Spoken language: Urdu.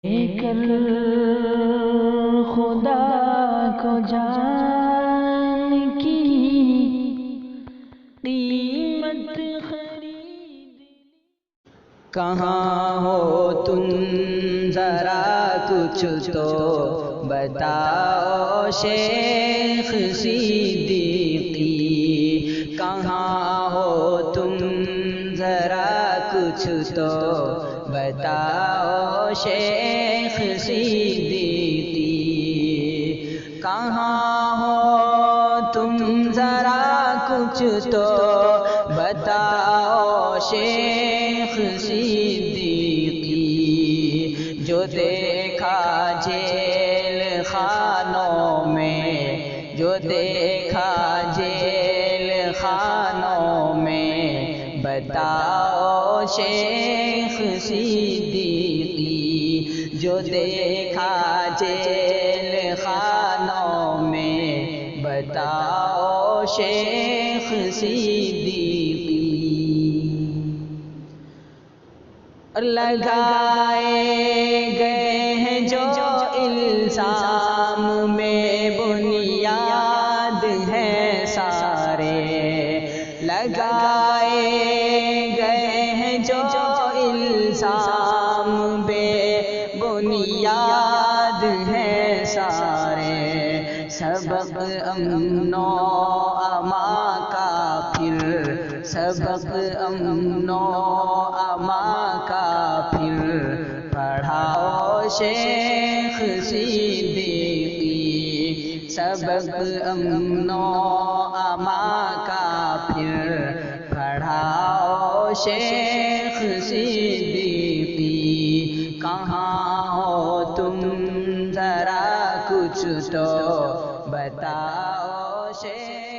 کر خدا کو جان کی قیمت خرید. کہاں ہو تم ذرا کچھ تو بتاؤ شیخ صدیقی. کہاں ہو تم ذرا کچھ تو بتاؤ شیخ صدیقی. کہاں ہو تم ذرا کچھ تو بتاؤ شیخ صدیقی. جو دیکھا جیل خانوں میں، جو دیکھا جیل خانوں میں، بتاؤ شیخ صدیقی. جو دیکھا جیل خانوں میں، بتاؤ شیخ صدیقی. لگائے گئے ہیں جو الزام میں بنیاد ہیں سارے. لگائے گئے ہیں جو الزام بے بنیاد ہیں سارے. سبق امن و امان کا پھر، سبق امن و امان کا پھر پڑھاؤ شیخ صدیقی. سبق امن و امان کا پھر پڑھاؤ شیخ صدیقی. کہاں ہو تم ذرا کچھ تو بتاؤ شیخ